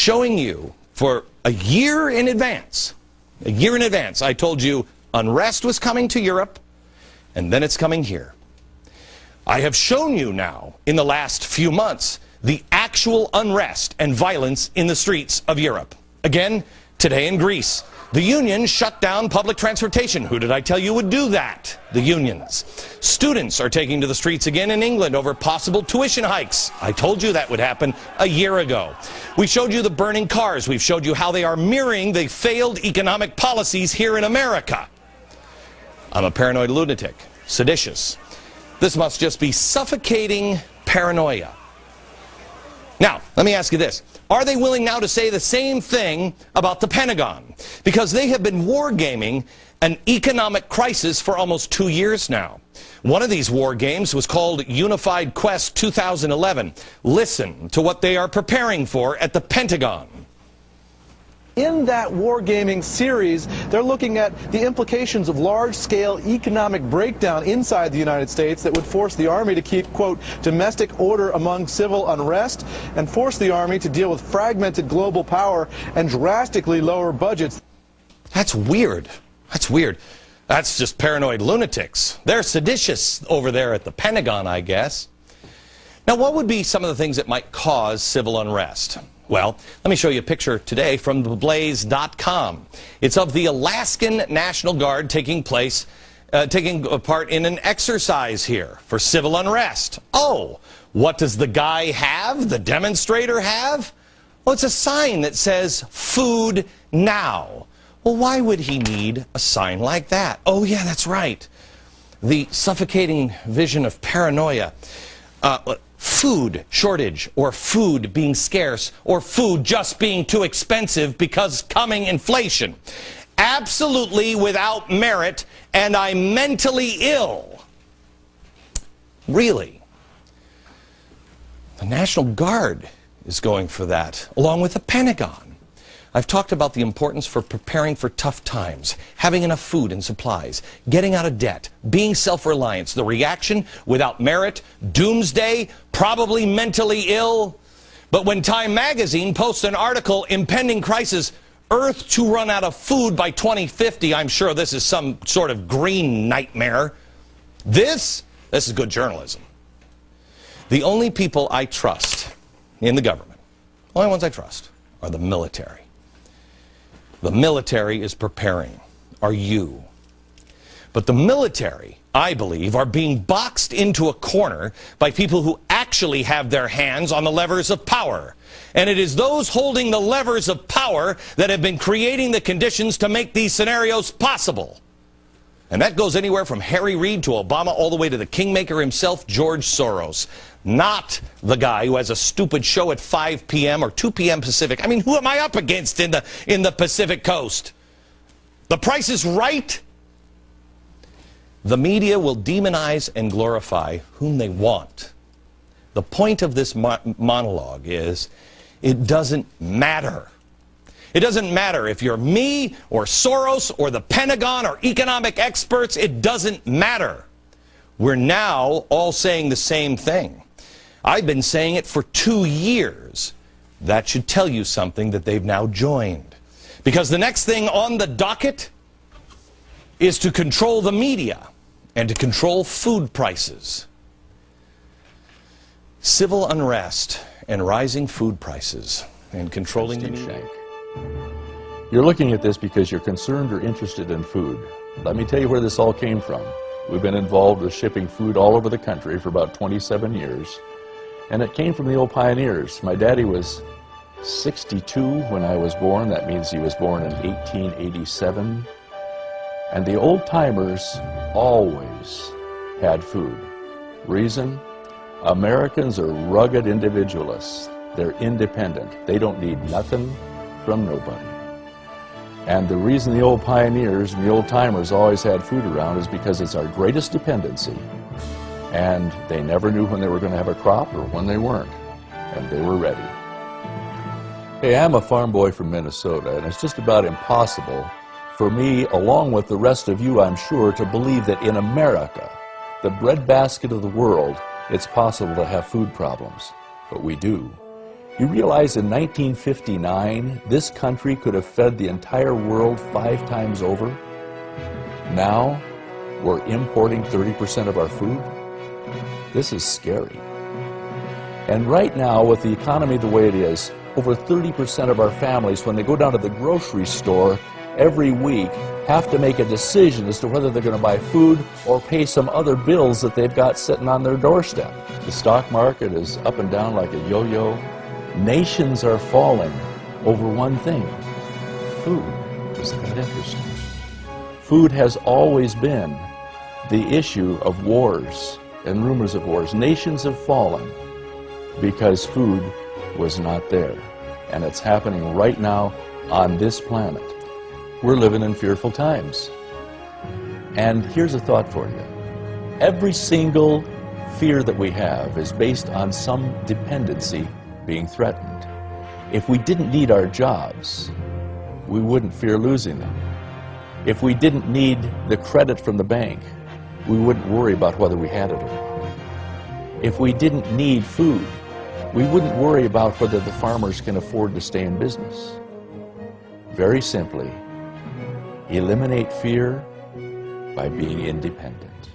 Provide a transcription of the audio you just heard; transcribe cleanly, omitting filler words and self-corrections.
showing you for a year in advance, I told you unrest was coming to Europe, and then it's coming here. I have shown you now, in the last few months, the actual unrest and violence in the streets of Europe. Again, today in Greece, the unions shut down public transportation. Who did I tell you would do that? The unions. Students are taking to the streets again in England over possible tuition hikes. I told you that would happen a year ago. We showed you the burning cars. We've showed you how they are mirroring the failed economic policies here in America. I'm a paranoid lunatic, seditious. This must just be suffocating paranoia. Now, let me ask you this. Are they willing now to say the same thing about the Pentagon? Because they have been wargaming an economic crisis for almost 2 years now. One of these war games was called Unified Quest 2011. Listen to what they are preparing for at the Pentagon. In that wargaming series, they're looking at the implications of large-scale economic breakdown inside the United States that would force the Army to keep, quote, domestic order among civil unrest and force the Army to deal with fragmented global power and drastically lower budgets. That's weird. That's weird. That's just paranoid lunatics. They're seditious over there at the Pentagon, I guess. Now, what would be some of the things that might cause civil unrest? Well, let me show you a picture today from theblaze.com. It's of the Alaskan National Guard taking part in an exercise here for civil unrest. Oh, what does the guy have, the demonstrator have? Well, it's a sign that says, "Food now." Well, why would he need a sign like that? Oh, yeah, that's right. The suffocating vision of paranoia. Food shortage, or food being scarce, or food just being too expensive because coming inflation. Absolutely without merit, and I'm mentally ill. Really? The National Guard is going for that, along with the Pentagon. I've talked about the importance for preparing for tough times, having enough food and supplies, getting out of debt, being self-reliant. The reaction, without merit, doomsday, probably mentally ill. But when Time magazine posts an article, impending crisis, Earth to run out of food by 2050, I'm sure this is some sort of green nightmare. This is good journalism. The only people I trust in the government, only ones I trust, are the military. The military is preparing. Are you? But the military, I believe, are being boxed into a corner by people who actually have their hands on the levers of power. And it is those holding the levers of power that have been creating the conditions to make these scenarios possible. And that goes anywhere from Harry Reid to Obama, all the way to the kingmaker himself, George Soros. Not the guy who has a stupid show at 5 p.m. or 2 p.m. Pacific. I mean, who am I up against in the Pacific Coast? The Price is Right? The media will demonize and glorify whom they want. The point of this monologue is, it doesn't matter. It doesn't matter if you're me or Soros or the Pentagon or economic experts. It doesn't matter. We're now all saying the same thing. I've been saying it for 2 years. That should tell you something that they've now joined. Because the next thing on the docket is to control the media and to control food prices. Civil unrest and rising food prices and controlling the media. You're looking at this because you're concerned or interested in food. Let me tell you where this all came from. We've been involved with shipping food all over the country for about 27 years. And it came from the old pioneers. My daddy was 62 when I was born. That means he was born in 1887. And the old timers always had food. Reason? Americans are rugged individualists. They're independent. They don't need nothing from nobody. And the reason the old pioneers and the old timers always had food around is because it's our greatest dependency. And they never knew when they were going to have a crop or when they weren't. And they were ready. Hey, I'm a farm boy from Minnesota, and it's just about impossible for me, along with the rest of you, I'm sure, to believe that in America, the breadbasket of the world, it's possible to have food problems. But we do. You realize in 1959, this country could have fed the entire world 5 times over? Now, we're importing 30% of our food? This is scary. And right now, with the economy the way it is, over 30% of our families, when they go down to the grocery store every week, have to make a decision as to whether they're going to buy food or pay some other bills that they've got sitting on their doorstep. The stock market is up and down like a yo-yo. Nations are falling over one thing: food. Isn't that interesting? Food has always been the issue of wars and rumors of wars. Nations have fallen because food was not there. And it's happening right now on this planet. We're living in fearful times. And here's a thought for you. Every single fear that we have is based on some dependency being threatened. If we didn't need our jobs, we wouldn't fear losing them. If we didn't need the credit from the bank, we wouldn't worry about whether we had it or not. If we didn't need food, we wouldn't worry about whether the farmers can afford to stay in business. Very simply, eliminate fear by being independent.